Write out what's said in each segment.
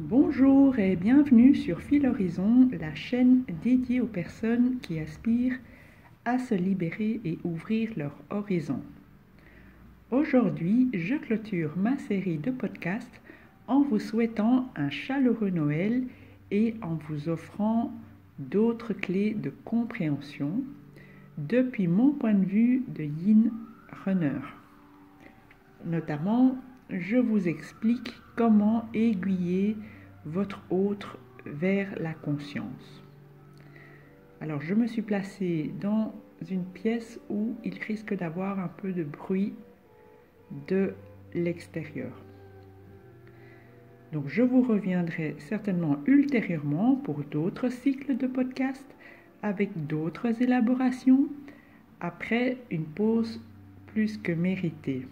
Bonjour et bienvenue sur Fil Horizon, la chaîne dédiée aux personnes qui aspirent à se libérer et ouvrir leur horizon. Aujourd'hui, je clôture ma série de podcasts en vous souhaitant un chaleureux Noël et en vous offrant d'autres clés de compréhension depuis mon point de vue de Yin Runner. Notamment, je vous explique comment aiguiller votre autre vers la conscience. Alors, je me suis placée dans une pièce où il risque d'avoir un peu de bruit de l'extérieur. Donc, je vous reviendrai certainement ultérieurement pour d'autres cycles de podcasts avec d'autres élaborations après une pause plus que méritée.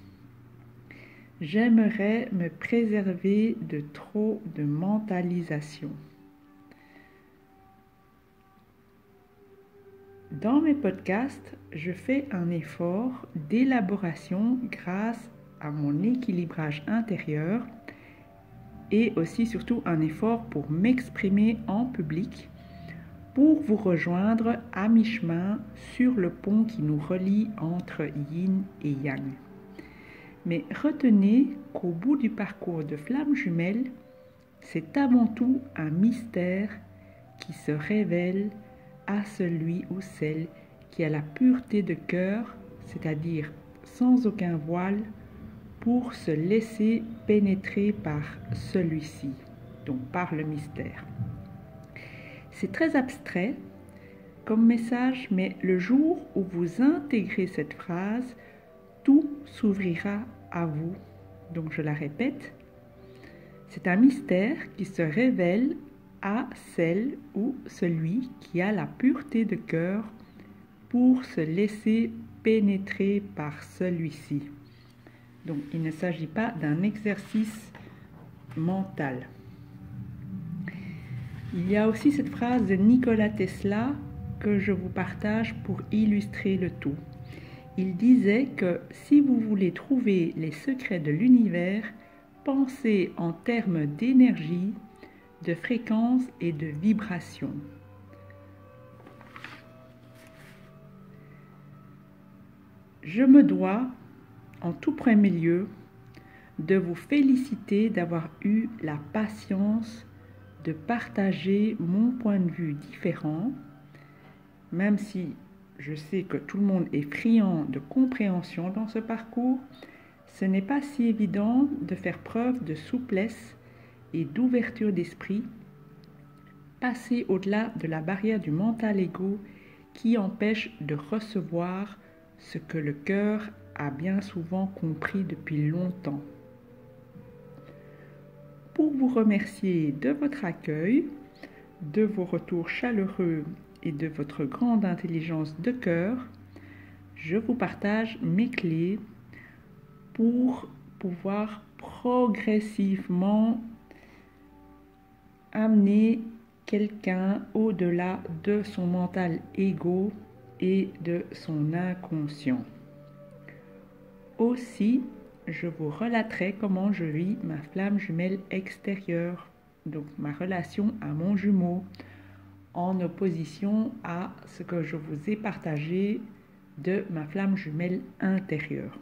J'aimerais me préserver de trop de mentalisation. Dans mes podcasts, je fais un effort d'élaboration grâce à mon équilibrage intérieur et aussi surtout un effort pour m'exprimer en public, pour vous rejoindre à mi-chemin sur le pont qui nous relie entre Yin et Yang. Mais retenez qu'au bout du parcours de flamme jumelle, c'est avant tout un mystère qui se révèle à celui ou celle qui a la pureté de cœur, c'est-à-dire sans aucun voile, pour se laisser pénétrer par celui-ci, donc par le mystère. C'est très abstrait comme message, mais le jour où vous intégrez cette phrase, tout s'ouvrira à vous. Donc je la répète, c'est un mystère qui se révèle à celle ou celui qui a la pureté de cœur pour se laisser pénétrer par celui-ci. Donc il ne s'agit pas d'un exercice mental. Il y a aussi cette phrase de Nikola Tesla que je vous partage pour illustrer le tout. Il disait que si vous voulez trouver les secrets de l'univers, pensez en termes d'énergie, de fréquence et de vibration. Je me dois, en tout premier lieu, de vous féliciter d'avoir eu la patience de partager mon point de vue différent, même si je sais que tout le monde est friand de compréhension dans ce parcours, ce n'est pas si évident de faire preuve de souplesse et d'ouverture d'esprit, passer au-delà de la barrière du mental égo qui empêche de recevoir ce que le cœur a bien souvent compris depuis longtemps. Pour vous remercier de votre accueil, de vos retours chaleureux et de votre grande intelligence de cœur, je vous partage mes clés pour pouvoir progressivement amener quelqu'un au-delà de son mental égo et de son inconscient. Aussi, je vous relaterai comment je vis ma flamme jumelle extérieure, donc ma relation à mon jumeau, en opposition à ce que je vous ai partagé de ma flamme jumelle intérieure.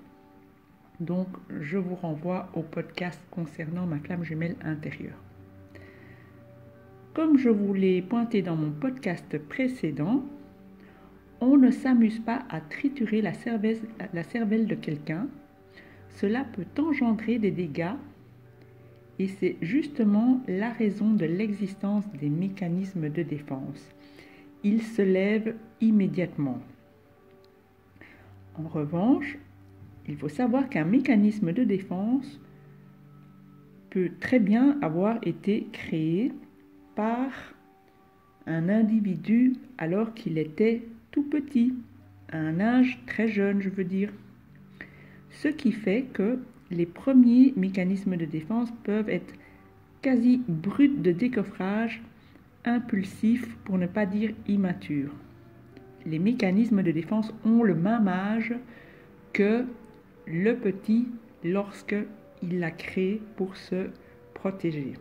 Donc, je vous renvoie au podcast concernant ma flamme jumelle intérieure. Comme je vous l'ai pointé dans mon podcast précédent, on ne s'amuse pas à triturer la cervelle de quelqu'un. Cela peut engendrer des dégâts et c'est justement la raison de l'existence des mécanismes de défense. Ils se lèvent immédiatement. En revanche, il faut savoir qu'un mécanisme de défense peut très bien avoir été créé par un individu alors qu'il était tout petit, à un âge très jeune, je veux dire. Ce qui fait que les premiers mécanismes de défense peuvent être quasi bruts de décoffrage, impulsifs pour ne pas dire immatures. Les mécanismes de défense ont le même âge que le petit lorsqu'il l'a créé pour se protéger.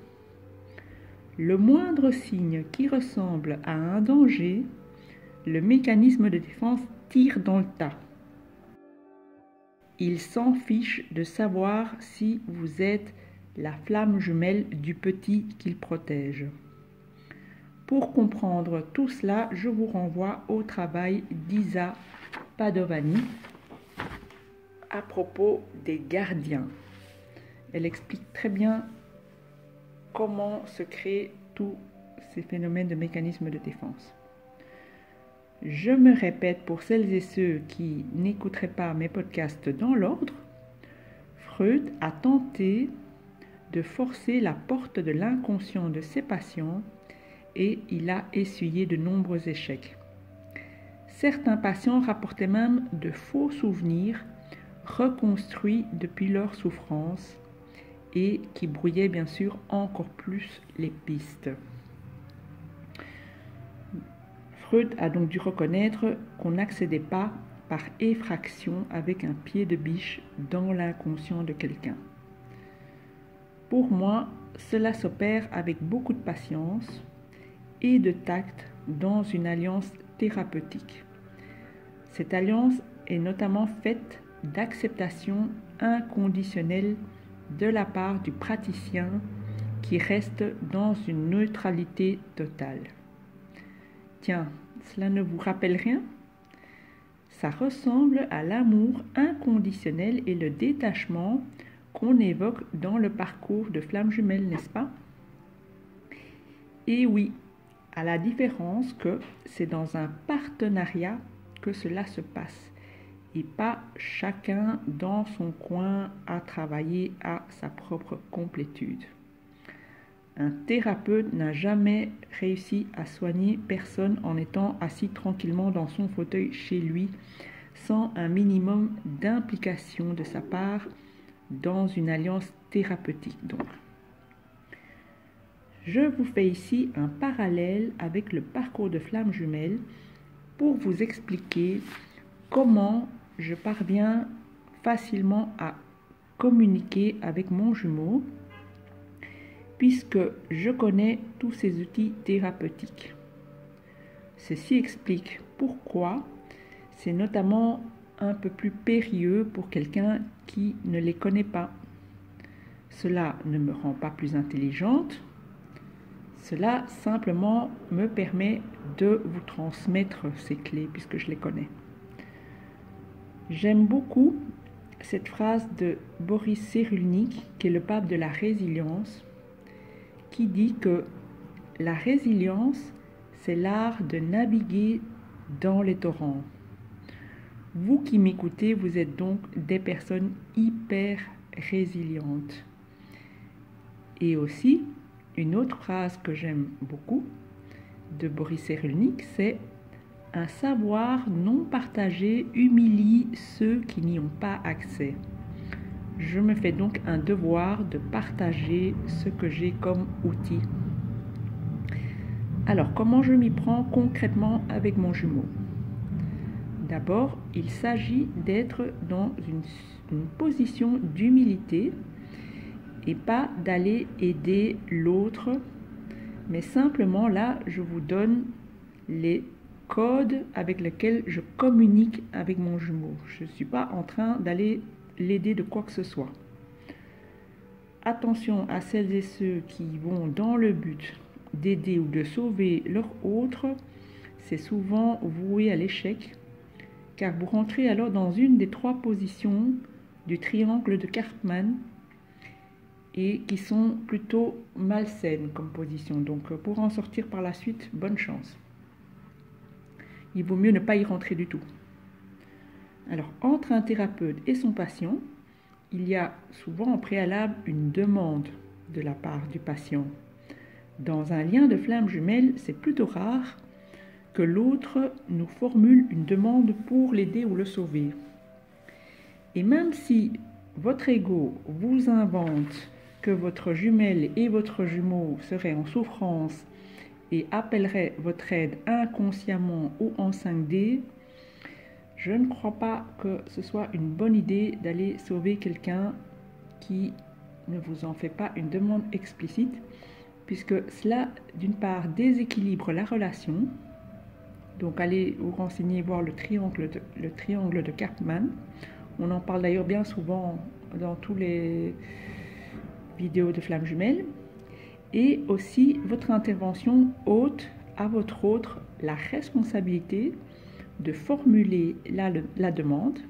Le moindre signe qui ressemble à un danger, le mécanisme de défense tire dans le tas. Il s'en fiche de savoir si vous êtes la flamme jumelle du petit qu'il protège. Pour comprendre tout cela, je vous renvoie au travail d'Isa Padovani à propos des gardiens. Elle explique très bien comment se créent tous ces phénomènes de mécanismes de défense. Je me répète pour celles et ceux qui n'écouteraient pas mes podcasts dans l'ordre, Freud a tenté de forcer la porte de l'inconscient de ses patients et il a essuyé de nombreux échecs. Certains patients rapportaient même de faux souvenirs reconstruits depuis leur souffrance et qui brouillaient bien sûr encore plus les pistes. Freud a donc dû reconnaître qu'on n'accédait pas par effraction avec un pied de biche dans l'inconscient de quelqu'un. Pour moi, cela s'opère avec beaucoup de patience et de tact dans une alliance thérapeutique. Cette alliance est notamment faite d'acceptation inconditionnelle de la part du praticien qui reste dans une neutralité totale. Tiens, cela ne vous rappelle rien? Ça ressemble à l'amour inconditionnel et le détachement qu'on évoque dans le parcours de flamme jumelle, n'est-ce pas? Et oui, à la différence que c'est dans un partenariat que cela se passe et pas chacun dans son coin à travailler à sa propre complétude. Un thérapeute n'a jamais réussi à soigner personne en étant assis tranquillement dans son fauteuil chez lui sans un minimum d'implication de sa part dans une alliance thérapeutique. Donc, je vous fais ici un parallèle avec le parcours de flamme jumelle pour vous expliquer comment je parviens facilement à communiquer avec mon jumeau puisque je connais tous ces outils thérapeutiques. Ceci explique pourquoi c'est notamment un peu plus périlleux pour quelqu'un qui ne les connaît pas. Cela ne me rend pas plus intelligente, cela simplement me permet de vous transmettre ces clés puisque je les connais. J'aime beaucoup cette phrase de Boris Cyrulnik, qui est le pape de la résilience, qui dit que la résilience, c'est l'art de naviguer dans les torrents. Vous qui m'écoutez, vous êtes donc des personnes hyper résilientes. Et aussi, une autre phrase que j'aime beaucoup de Boris Cyrulnik, c'est « Un savoir non partagé humilie ceux qui n'y ont pas accès ». Je me fais donc un devoir de partager ce que j'ai comme outil. Alors, comment je m'y prends concrètement avec mon jumeau? D'abord, il s'agit d'être dans une position d'humilité et pas d'aller aider l'autre, mais simplement là, je vous donne les codes avec lesquels je communique avec mon jumeau. Je ne suis pas en train d'aller l'aider de quoi que ce soit. Attention à celles et ceux qui vont dans le but d'aider ou de sauver leur autre, c'est souvent voué à l'échec, car vous rentrez alors dans une des trois positions du triangle de Karpman et qui sont plutôt malsaines comme position. Donc pour en sortir par la suite, bonne chance. Il vaut mieux ne pas y rentrer du tout. Alors, entre un thérapeute et son patient, il y a souvent en préalable une demande de la part du patient. Dans un lien de flamme jumelle, c'est plutôt rare que l'autre nous formule une demande pour l'aider ou le sauver. Et même si votre ego vous invente que votre jumelle et votre jumeau seraient en souffrance et appelleraient votre aide inconsciemment ou en 5D, je ne crois pas que ce soit une bonne idée d'aller sauver quelqu'un qui ne vous en fait pas une demande explicite, puisque cela, d'une part, déséquilibre la relation. Donc allez vous renseigner, voir le triangle de Karpman. On en parle d'ailleurs bien souvent dans tous les vidéos de flammes jumelles. Et aussi, votre intervention ôte à votre autre la responsabilité de formuler la demande,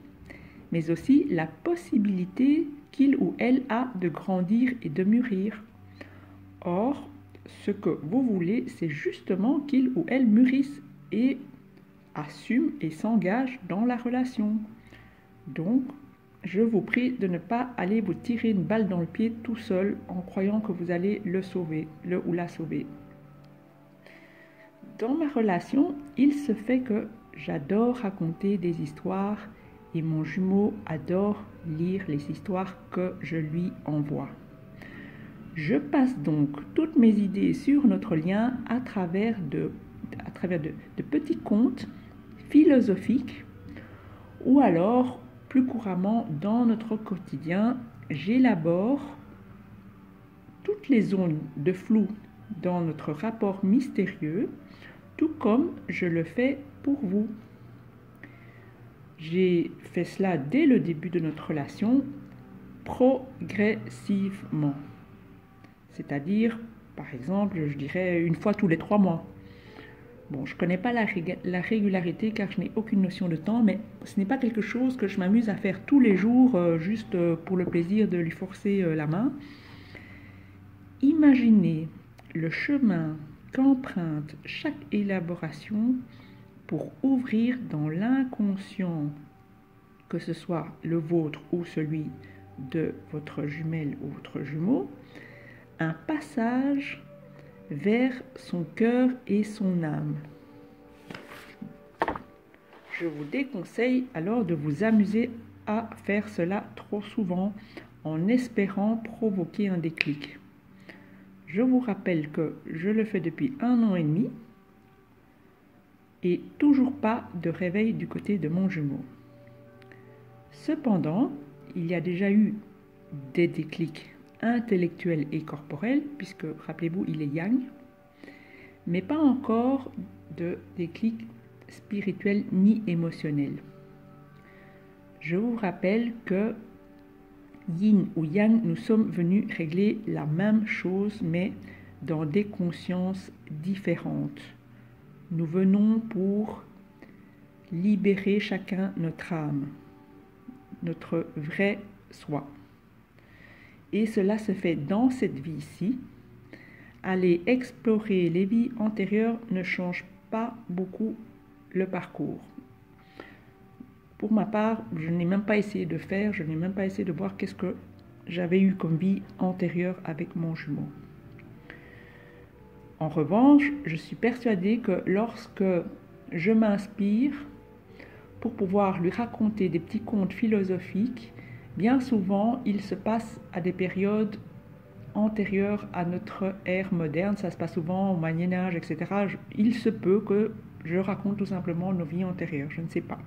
mais aussi la possibilité qu'il ou elle a de grandir et de mûrir. Or, ce que vous voulez, c'est justement qu'il ou elle mûrisse et assume et s'engage dans la relation. Donc, je vous prie de ne pas aller vous tirer une balle dans le pied tout seul en croyant que vous allez le sauver, le ou la sauver. Dans ma relation, il se fait que j'adore raconter des histoires et mon jumeau adore lire les histoires que je lui envoie. Je passe donc toutes mes idées sur notre lien à travers de petits contes philosophiques ou alors, plus couramment dans notre quotidien, j'élabore toutes les zones de flou dans notre rapport mystérieux, tout comme je le fais pour vous. J'ai fait cela dès le début de notre relation, progressivement. C'est-à-dire, par exemple, je dirais une fois tous les 3 mois. Bon, je ne connais pas la régularité car je n'ai aucune notion de temps, mais ce n'est pas quelque chose que je m'amuse à faire tous les jours juste pour le plaisir de lui forcer la main. Imaginez le chemin qu'emprunte chaque élaboration pour ouvrir dans l'inconscient, que ce soit le vôtre ou celui de votre jumelle ou votre jumeau, un passage vers son cœur et son âme. Je vous déconseille alors de vous amuser à faire cela trop souvent en espérant provoquer un déclic. Je vous rappelle que je le fais depuis 1 an et demi et toujours pas de réveil du côté de mon jumeau. Cependant, il y a déjà eu des déclics intellectuel et corporel, puisque, rappelez-vous, il est yang, mais pas encore de déclic spirituel ni émotionnel. Je vous rappelle que yin ou yang, nous sommes venus régler la même chose, mais dans des consciences différentes. Nous venons pour libérer chacun notre âme, notre vrai soi. Et cela se fait dans cette vie-ci. Aller explorer les vies antérieures ne change pas beaucoup le parcours. Pour ma part, je n'ai même pas essayé de faire, je n'ai même pas essayé de voir qu'est-ce que j'avais eu comme vie antérieure avec mon jumeau. En revanche, je suis persuadée que lorsque je m'inspire pour pouvoir lui raconter des petits contes philosophiques, bien souvent, il se passe à des périodes antérieures à notre ère moderne. Ça se passe souvent au Moyen-Âge, etc. Il se peut que je raconte tout simplement nos vies antérieures, je ne sais pas.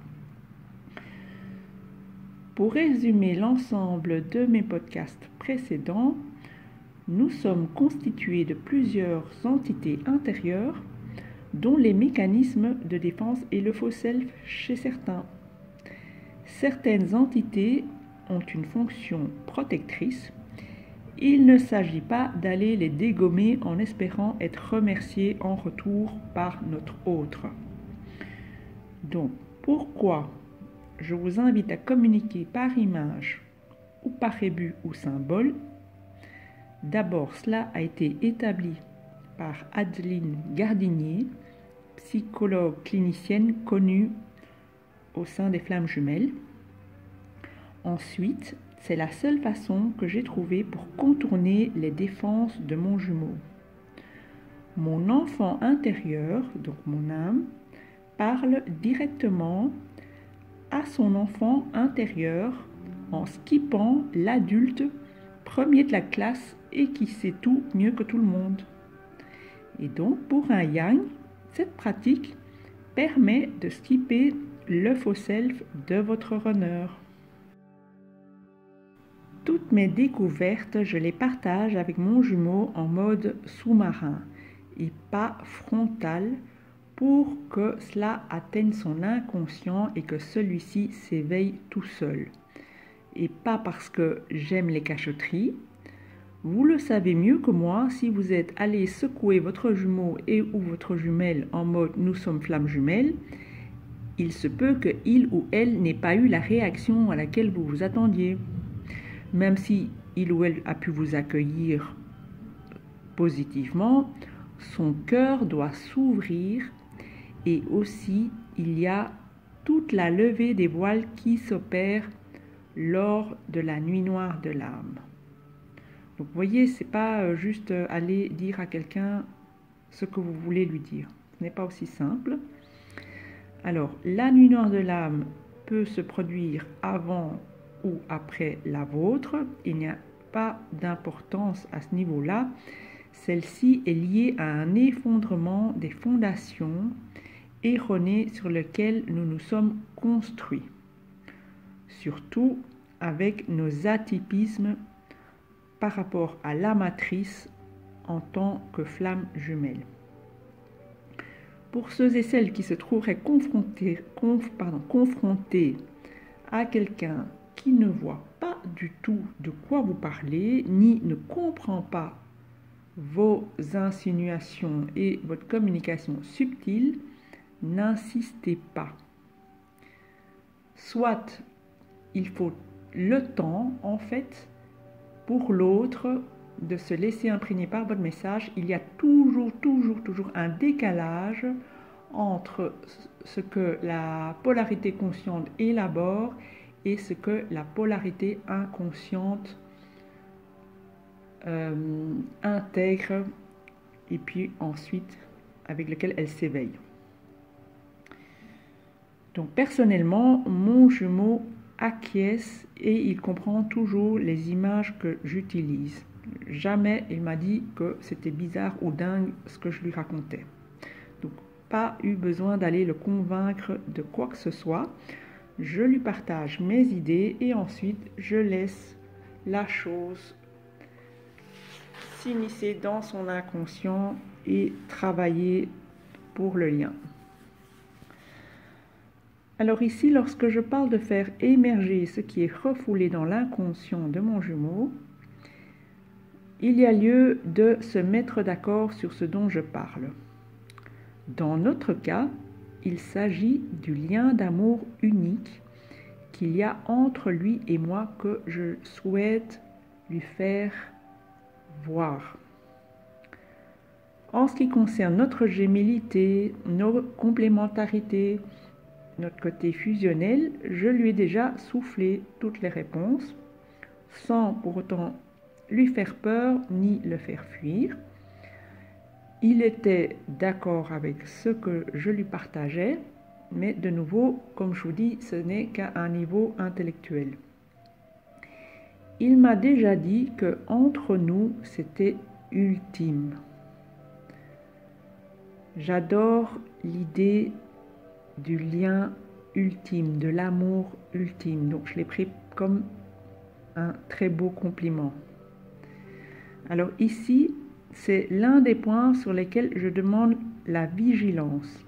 Pour résumer l'ensemble de mes podcasts précédents, nous sommes constitués de plusieurs entités intérieures, dont les mécanismes de défense et le faux self chez certains. Certaines entités ont une fonction protectrice. Il ne s'agit pas d'aller les dégommer en espérant être remerciés en retour par notre autre. Donc, pourquoi je vous invite à communiquer par image ou par rébus ou symbole? D'abord, cela a été établi par Adeline Gardinier, psychologue clinicienne connue au sein des Flammes Jumelles. Ensuite, c'est la seule façon que j'ai trouvée pour contourner les défenses de mon jumeau. Mon enfant intérieur, donc mon âme, parle directement à son enfant intérieur en skippant l'adulte premier de la classe et qui sait tout mieux que tout le monde. Et donc, pour un yang, cette pratique permet de skipper le faux self de votre runner. Toutes mes découvertes, je les partage avec mon jumeau en mode sous-marin et pas frontal pour que cela atteigne son inconscient et que celui-ci s'éveille tout seul. Et pas parce que j'aime les cachotteries. Vous le savez mieux que moi, si vous êtes allé secouer votre jumeau et ou votre jumelle en mode « nous sommes flammes jumelles », il se peut qu'il ou elle n'ait pas eu la réaction à laquelle vous vous attendiez. Même si il ou elle a pu vous accueillir positivement, son cœur doit s'ouvrir et aussi il y a toute la levée des voiles qui s'opère lors de la nuit noire de l'âme. Donc vous voyez, c'est pas juste aller dire à quelqu'un ce que vous voulez lui dire. Ce n'est pas aussi simple. Alors, la nuit noire de l'âme peut se produire avant ou après la vôtre. Il n'y a pas d'importance à ce niveau-là. Celle-ci est liée à un effondrement des fondations erronées sur lesquelles nous nous sommes construits. Surtout avec nos atypismes par rapport à la matrice en tant que flamme jumelle. Pour ceux et celles qui se trouveraient confrontés à quelqu'un qui ne voit pas du tout de quoi vous parlez, ni ne comprend pas vos insinuations et votre communication subtile, n'insistez pas. Soit il faut le temps, en fait, pour l'autre de se laisser imprégner par votre message. Il y a toujours un décalage entre ce que la polarité consciente élabore et ce que la polarité inconsciente intègre et puis ensuite avec lequel elle s'éveille. Donc personnellement, mon jumeau acquiesce et il comprend toujours les images que j'utilise. Jamais il m'a dit que c'était bizarre ou dingue ce que je lui racontais. Donc pas eu besoin d'aller le convaincre de quoi que ce soit. Je lui partage mes idées et ensuite je laisse la chose s'immiscer dans son inconscient et travailler pour le lien. Alors ici, lorsque je parle de faire émerger ce qui est refoulé dans l'inconscient de mon jumeau, il y a lieu de se mettre d'accord sur ce dont je parle. Dans notre cas, il s'agit du lien d'amour unique qu'il y a entre lui et moi que je souhaite lui faire voir. En ce qui concerne notre gémellité, nos complémentarités, notre côté fusionnel, je lui ai déjà soufflé toutes les réponses, sans pour autant lui faire peur ni le faire fuir. Il était d'accord avec ce que je lui partageais, mais de nouveau, comme je vous dis, ce n'est qu'à un niveau intellectuel. Il m'a déjà dit que entre nous, c'était ultime. J'adore l'idée du lien ultime, de l'amour ultime. Donc je l'ai pris comme un très beau compliment. Alors ici, c'est l'un des points sur lesquels je demande la vigilance.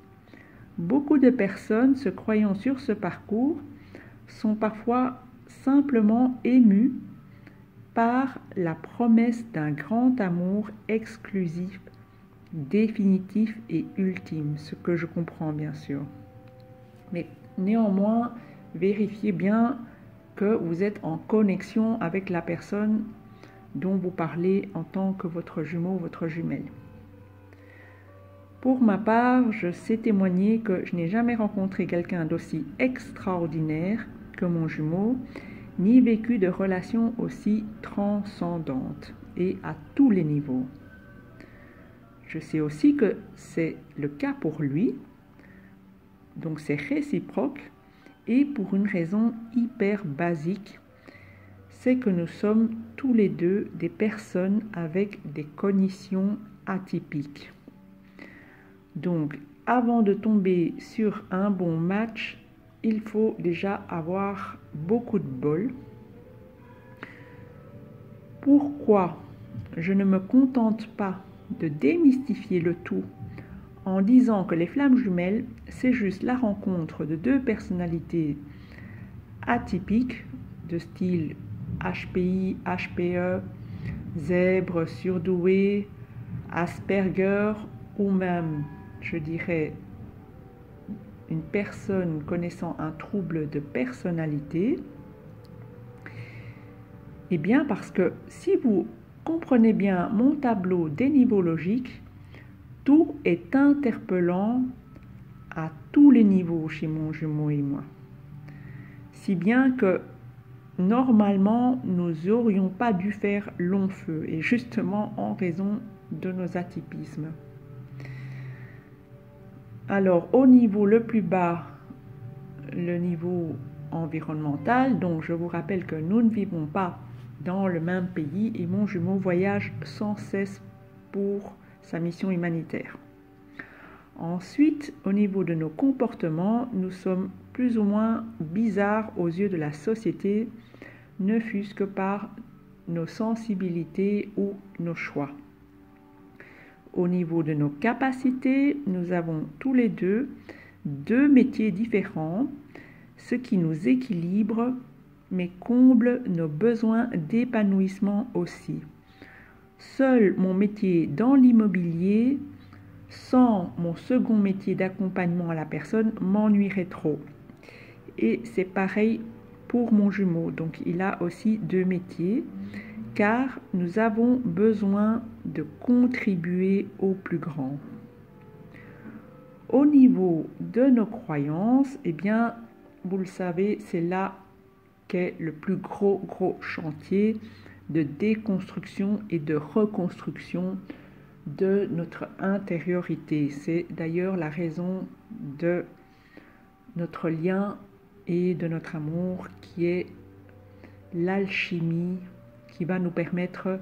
Beaucoup de personnes se croyant sur ce parcours sont parfois simplement émues par la promesse d'un grand amour exclusif, définitif et ultime, ce que je comprends bien sûr. Mais néanmoins, vérifiez bien que vous êtes en connexion avec la personne dont vous parlez en tant que votre jumeau, votre jumelle. Pour ma part, je sais témoigner que je n'ai jamais rencontré quelqu'un d'aussi extraordinaire que mon jumeau, ni vécu de relations aussi transcendantes et à tous les niveaux. Je sais aussi que c'est le cas pour lui, donc c'est réciproque et pour une raison hyper basique, c'est que nous sommes tous les deux des personnes avec des cognitions atypiques. Donc, avant de tomber sur un bon match, il faut déjà avoir beaucoup de bol. Pourquoi je ne me contente pas de démystifier le tout en disant que les flammes jumelles, c'est juste la rencontre de deux personnalités atypiques de style HPI, HPE, zèbre, surdoué, Asperger ou même, je dirais, une personne connaissant un trouble de personnalité? Eh bien parce que si vous comprenez bien mon tableau des niveaux logiques, tout est interpellant à tous les niveaux chez mon jumeau et moi. Si bien que normalement, nous n'aurions pas dû faire long feu, et justement en raison de nos atypismes. Alors, au niveau le plus bas, le niveau environnemental, donc je vous rappelle que nous ne vivons pas dans le même pays et mon jumeau voyage sans cesse pour sa mission humanitaire. Ensuite, au niveau de nos comportements, nous sommes plus ou moins bizarres aux yeux de la société, ne fût-ce que par nos sensibilités ou nos choix. Au niveau de nos capacités, nous avons tous les deux métiers différents, ce qui nous équilibre, mais comble nos besoins d'épanouissement aussi. Seul mon métier dans l'immobilier, sans mon second métier d'accompagnement à la personne, m'ennuierait trop. Et c'est pareil pour mon jumeau. Donc il a aussi deux métiers, car nous avons besoin de contribuer au plus grand. Au niveau de nos croyances, eh bien, vous le savez, c'est là qu'est le plus gros chantier de déconstruction et de reconstruction de notre intériorité. C'est d'ailleurs la raison de notre lien et de notre amour qui est l'alchimie qui va nous permettre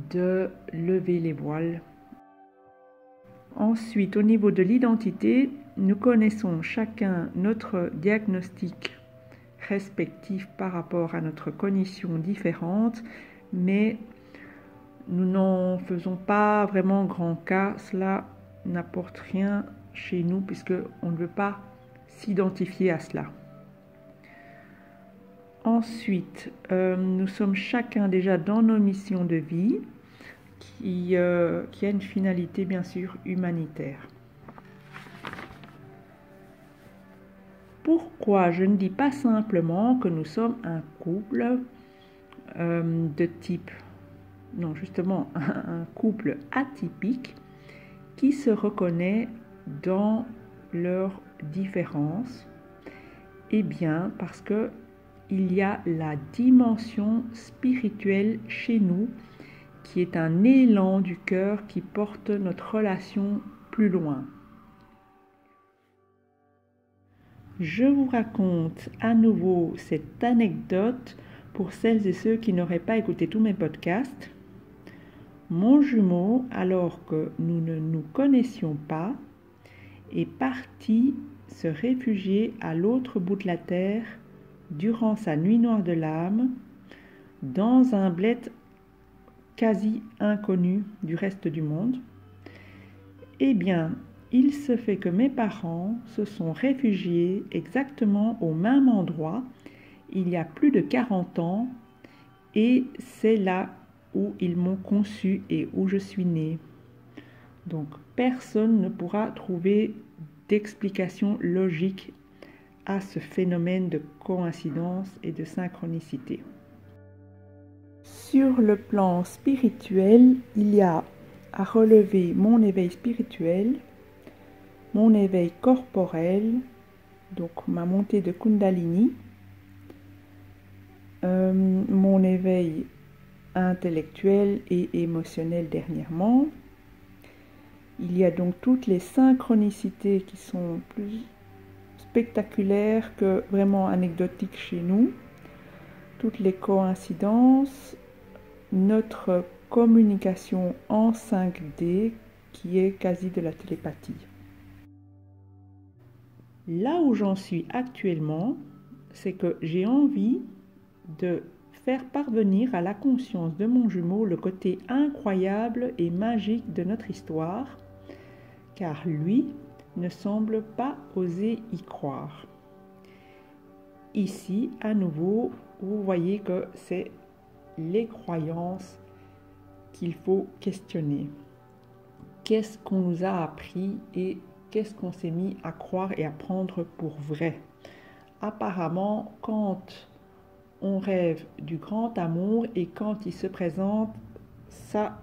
de lever les voiles. Ensuite, au niveau de l'identité, nous connaissons chacun notre diagnostic respectif par rapport à notre cognition différente, mais nous n'en faisons pas vraiment grand cas. Cela n'apporte rien chez nous puisqu'on ne veut pas s'identifier à cela. Ensuite, nous sommes chacun déjà dans nos missions de vie qui a une finalité bien sûr humanitaire. Pourquoi je ne dis pas simplement que nous sommes un couple de type, non justement un couple atypique qui se reconnaît dans leurs différences? Eh bien parce que il y a la dimension spirituelle chez nous qui est un élan du cœur qui porte notre relation plus loin. Je vous raconte à nouveau cette anecdote pour celles et ceux qui n'auraient pas écouté tous mes podcasts. Mon jumeau, alors que nous ne nous connaissions pas, est parti se réfugier à l'autre bout de la terre durant sa nuit noire de l'âme, dans un bled quasi inconnu du reste du monde. Eh bien, il se fait que mes parents se sont réfugiés exactement au même endroit il y a plus de 40 ans et c'est là où ils m'ont conçu et où je suis née. Donc, personne ne pourra trouver d'explication logique à ce phénomène de coïncidence et de synchronicité. Sur le plan spirituel, il y a à relever mon éveil spirituel, mon éveil corporel, donc ma montée de Kundalini, mon éveil intellectuel et émotionnel dernièrement. Il y a donc toutes les synchronicités qui sont plus spectaculaires que vraiment anecdotiques chez nous, toutes les coïncidences, notre communication en 5D qui est quasi de la télépathie. Là où j'en suis actuellement, c'est que j'ai envie de faire parvenir à la conscience de mon jumeau le côté incroyable et magique de notre histoire, car lui ne semble pas oser y croire. Ici, à nouveau, vous voyez que c'est les croyances qu'il faut questionner. Qu'est-ce qu'on nous a appris et qu'est-ce qu'on s'est mis à croire et à prendre pour vrai? Apparemment, quand on rêve du grand amour et quand il se présente, ça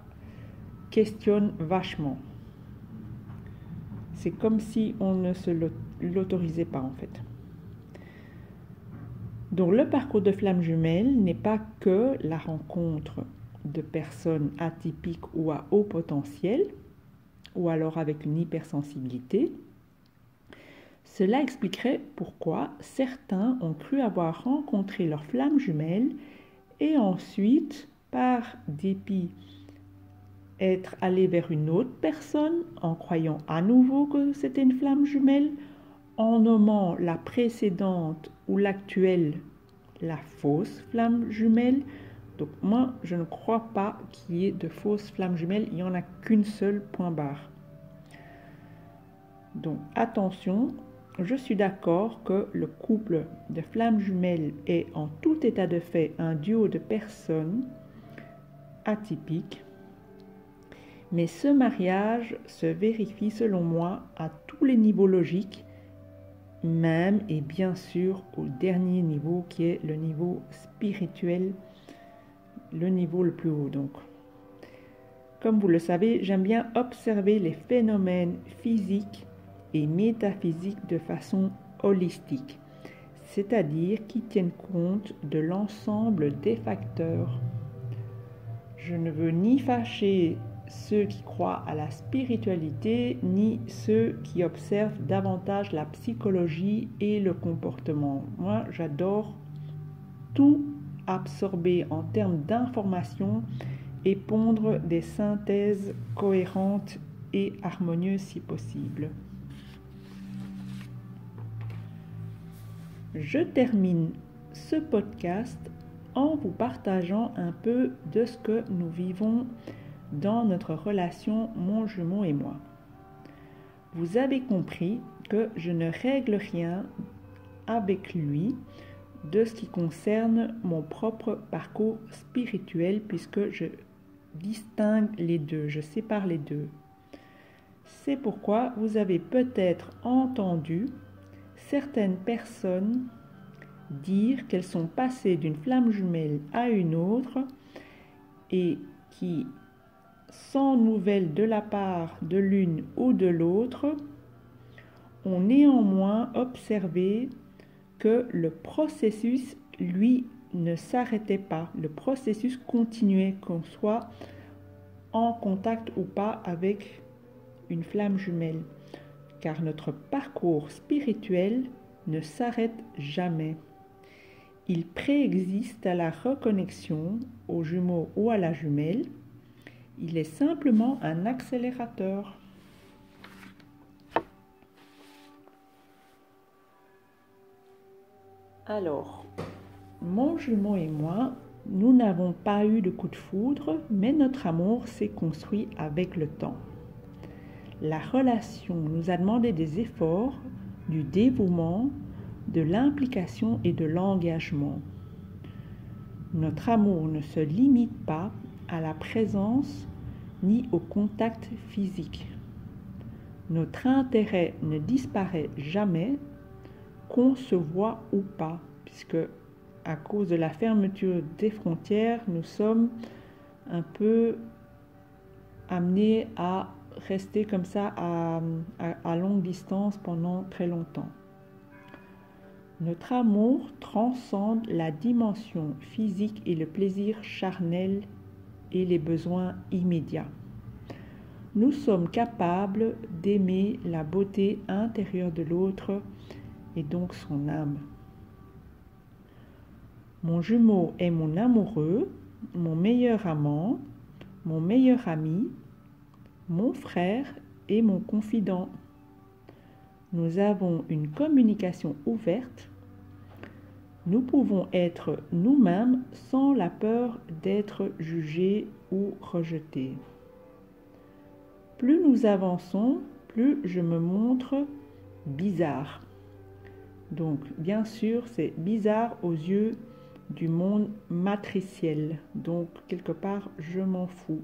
questionne vachement. C'est comme si on ne se l'autorisait pas en fait. Donc le parcours de flamme jumelle n'est pas que la rencontre de personnes atypiques ou à haut potentiel, ou alors avec une hypersensibilité. Cela expliquerait pourquoi certains ont cru avoir rencontré leur flamme jumelle et ensuite, par dépit, être allés vers une autre personne en croyant à nouveau que c'était une flamme jumelle, en nommant la précédente ou l'actuelle la fausse flamme jumelle. Donc moi, je ne crois pas qu'il y ait de fausses flammes jumelles, il n'y en a qu'une seule, point barre. Donc attention, je suis d'accord que le couple de flammes jumelles est en tout état de fait un duo de personnes atypiques, mais ce mariage se vérifie selon moi à tous les niveaux logiques, même et bien sûr au dernier niveau qui est le niveau spirituel, le niveau le plus haut donc. Comme vous le savez, j'aime bien observer les phénomènes physiques et métaphysiques de façon holistique, c'est-à-dire qui tiennent compte de l'ensemble des facteurs. Je ne veux ni fâcher ceux qui croient à la spiritualité, ni ceux qui observent davantage la psychologie et le comportement. Moi, j'adore tout absorber en termes d'informations et pondre des synthèses cohérentes et harmonieuses si possible. Je termine ce podcast en vous partageant un peu de ce que nous vivons dans notre relation mon jumeau et moi. Vous avez compris que je ne règle rien avec lui de ce qui concerne mon propre parcours spirituel puisque je distingue les deux, je sépare les deux. C'est pourquoi vous avez peut-être entendu certaines personnes dire qu'elles sont passées d'une flamme jumelle à une autre et qui, sans nouvelles de la part de l'une ou de l'autre, ont néanmoins observé que le processus, lui, ne s'arrêtait pas. Le processus continuait, qu'on soit en contact ou pas avec une flamme jumelle. Car notre parcours spirituel ne s'arrête jamais. Il préexiste à la reconnexion au jumeau ou à la jumelle. Il est simplement un accélérateur. Alors, mon jumeau et moi, nous n'avons pas eu de coup de foudre, mais notre amour s'est construit avec le temps. La relation nous a demandé des efforts, du dévouement, de l'implication et de l'engagement. Notre amour ne se limite pas à la présence ni au contact physique. Notre intérêt ne disparaît jamais, qu'on se voit ou pas, puisque à cause de la fermeture des frontières, nous sommes un peu amenés à rester comme ça à longue distance pendant très longtemps. Notre amour transcende la dimension physique et le plaisir charnel et les besoins immédiats. Nous sommes capables d'aimer la beauté intérieure de l'autre et donc son âme. Mon jumeau est mon amoureux, mon meilleur amant, mon meilleur ami, mon frère et mon confident. Nous avons une communication ouverte. Nous pouvons être nous-mêmes sans la peur d'être jugés ou rejetés. Plus nous avançons, plus je me montre bizarre. Donc, bien sûr, c'est bizarre aux yeux du monde matriciel. Donc, quelque part, je m'en fous.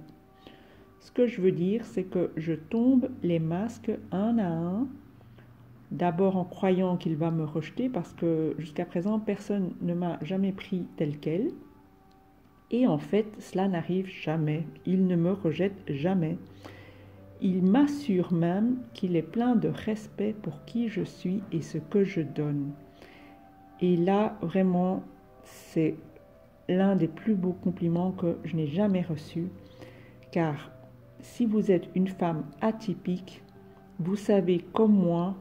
Ce que je veux dire, c'est que je tombe les masques un à un, d'abord en croyant qu'il va me rejeter, parce que jusqu'à présent, personne ne m'a jamais pris tel quel. Et en fait, cela n'arrive jamais. Il ne me rejette jamais. Il m'assure même qu'il est plein de respect pour qui je suis et ce que je donne. Et là, vraiment, c'est l'un des plus beaux compliments que je n'ai jamais reçus, car si vous êtes une femme atypique, vous savez comme moi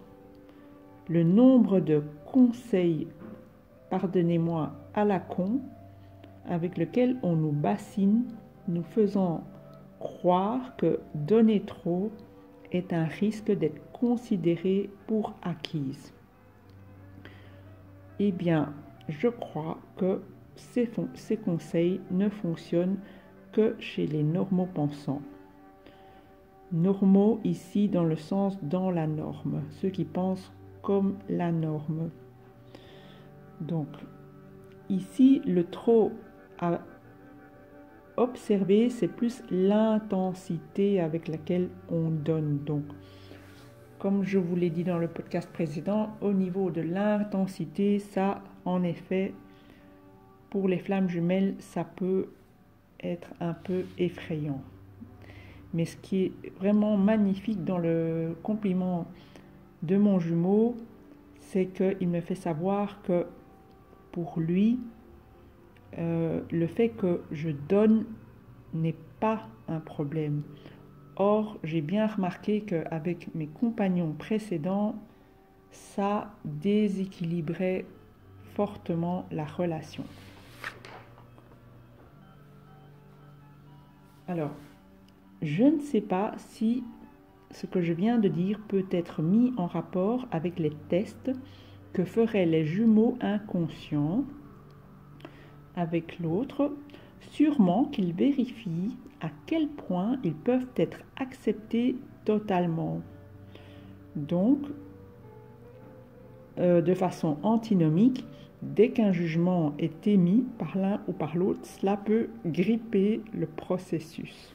le nombre de conseils, pardonnez-moi, à la con, avec lequel on nous bassine, nous faisant croire que donner trop est un risque d'être considéré pour acquise. Eh bien, je crois que ces conseils ne fonctionnent que chez les normaux pensants. Normaux ici dans le sens dans la norme, ceux qui pensent comme la norme. Donc, ici, le trop à observer, c'est plus l'intensité avec laquelle on donne. Donc, comme je vous l'ai dit dans le podcast précédent, au niveau de l'intensité, ça, en effet, pour les flammes jumelles, ça peut être un peu effrayant. Mais ce qui est vraiment magnifique dans le compliment de mon jumeau, c'est qu'il me fait savoir que pour lui, le fait que je donne n'est pas un problème. Or, j'ai bien remarqué qu'avec mes compagnons précédents, ça déséquilibrait fortement la relation. Alors, je ne sais pas si ce que je viens de dire peut être mis en rapport avec les tests que feraient les jumeaux inconscients avec l'autre. Sûrement qu'ils vérifient à quel point ils peuvent être acceptés totalement. Donc, de façon antinomique, dès qu'un jugement est émis par l'un ou par l'autre, cela peut gripper le processus.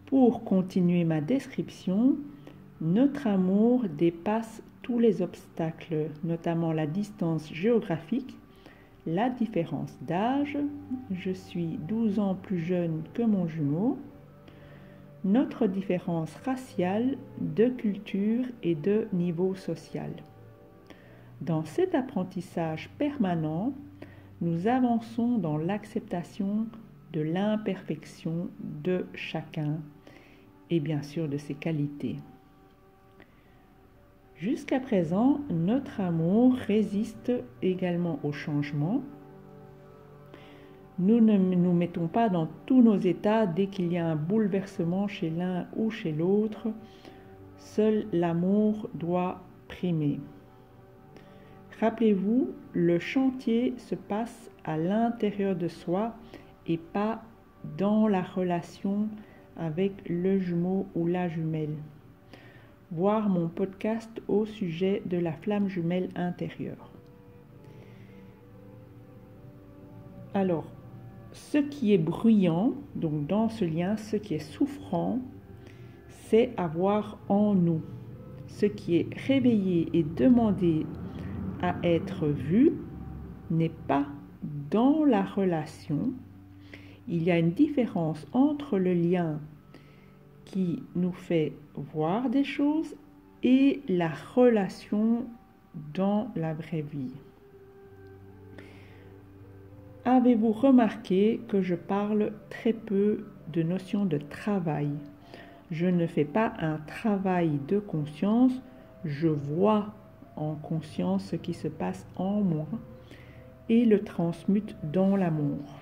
Pour continuer ma description, notre amour dépasse tous les obstacles, notamment la distance géographique, la différence d'âge, je suis 12 ans plus jeune que mon jumeau, notre différence raciale, de culture et de niveau social. Dans cet apprentissage permanent, nous avançons dans l'acceptation de l'imperfection de chacun et bien sûr de ses qualités. Jusqu'à présent, notre amour résiste également au changement. Nous ne nous mettons pas dans tous nos états dès qu'il y a un bouleversement chez l'un ou chez l'autre. Seul l'amour doit primer. Rappelez-vous, le chantier se passe à l'intérieur de soi et pas dans la relation avec le jumeau ou la jumelle. Voir mon podcast au sujet de la flamme jumelle intérieure. Alors, ce qui est bruyant, donc dans ce lien, ce qui est souffrant, c'est avoir en nous. Ce qui est réveillé et demandé à être vu n'est pas dans la relation. Il y a une différence entre le lien qui nous fait voir des choses et la relation dans la vraie vie. Avez-vous remarqué que je parle très peu de notion de travail? Je ne fais pas un travail de conscience, je vois en conscience ce qui se passe en moi et le transmute dans l'amour.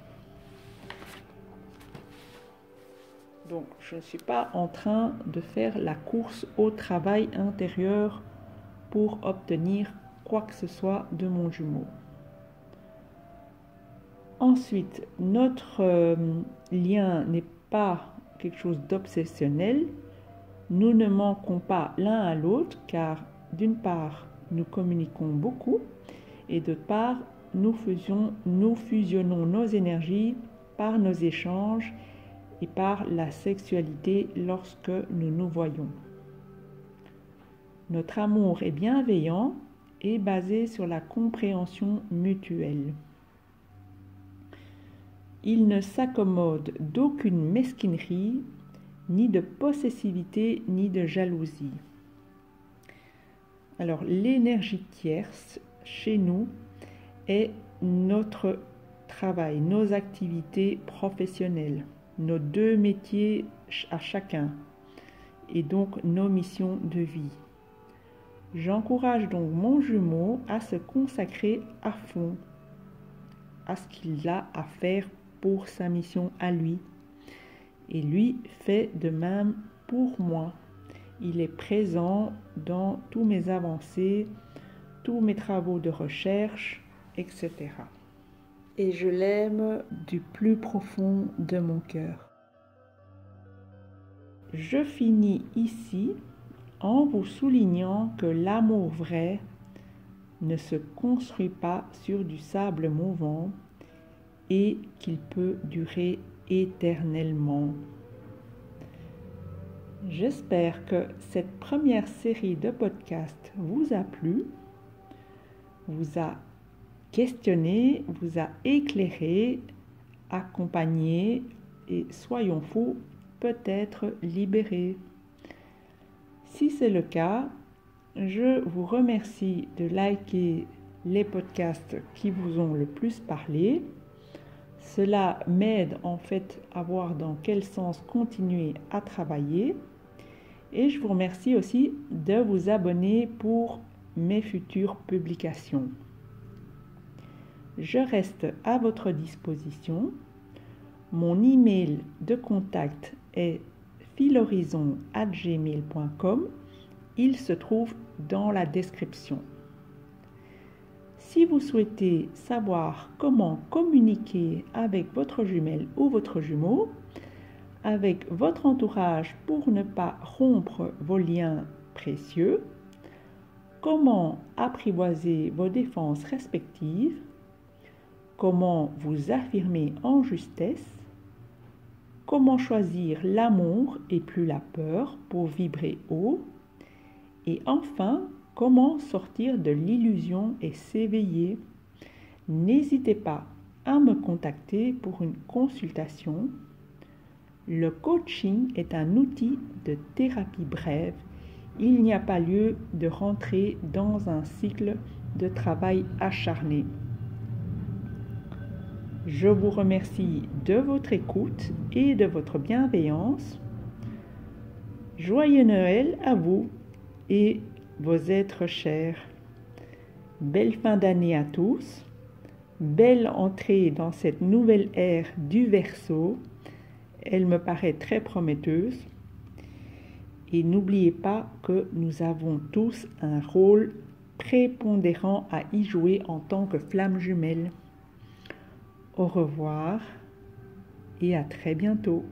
Donc, je ne suis pas en train de faire la course au travail intérieur pour obtenir quoi que ce soit de mon jumeau. Ensuite, notre lien n'est pas quelque chose d'obsessionnel. Nous ne manquons pas l'un à l'autre car d'une part, nous communiquons beaucoup et d'autre part, nous fusionnons nos énergies par nos échanges et par la sexualité lorsque nous nous voyons. Notre amour est bienveillant et basé sur la compréhension mutuelle. Il ne s'accommode d'aucune mesquinerie, ni de possessivité, ni de jalousie. Alors, l'énergie tierce, chez nous, est notre travail, nos activités professionnelles, nos 2 métiers à chacun, et donc nos missions de vie. J'encourage donc mon jumeau à se consacrer à fond à ce qu'il a à faire pour sa mission à lui. Et lui fait de même pour moi. Il est présent dans tous mes avancées, tous mes travaux de recherche, etc. Et je l'aime du plus profond de mon cœur. Je finis ici en vous soulignant que l'amour vrai ne se construit pas sur du sable mouvant et qu'il peut durer éternellement. J'espère que cette première série de podcasts vous a plu, vous a questionné, vous a éclairé, accompagné et, soyons fous, peut-être libéré. Si c'est le cas, je vous remercie de liker les podcasts qui vous ont le plus parlé. Cela m'aide en fait à voir dans quel sens continuer à travailler. Et je vous remercie aussi de vous abonner pour mes futures publications. Je reste à votre disposition. Mon email de contact est filhorizon@gmail.com. Il se trouve dans la description. Si vous souhaitez savoir comment communiquer avec votre jumelle ou votre jumeau, avec votre entourage pour ne pas rompre vos liens précieux, comment apprivoiser vos défenses respectives, comment vous affirmer en justesse, comment choisir l'amour et plus la peur pour vibrer haut, et enfin, comment sortir de l'illusion et s'éveiller. N'hésitez pas à me contacter pour une consultation. Le coaching est un outil de thérapie brève. Il n'y a pas lieu de rentrer dans un cycle de travail acharné. Je vous remercie de votre écoute et de votre bienveillance. Joyeux Noël à vous et vos êtres chers. Belle fin d'année à tous. Belle entrée dans cette nouvelle ère du Verseau. Elle me paraît très prometteuse. Et n'oubliez pas que nous avons tous un rôle prépondérant à y jouer en tant que flamme jumelle. Au revoir et à très bientôt.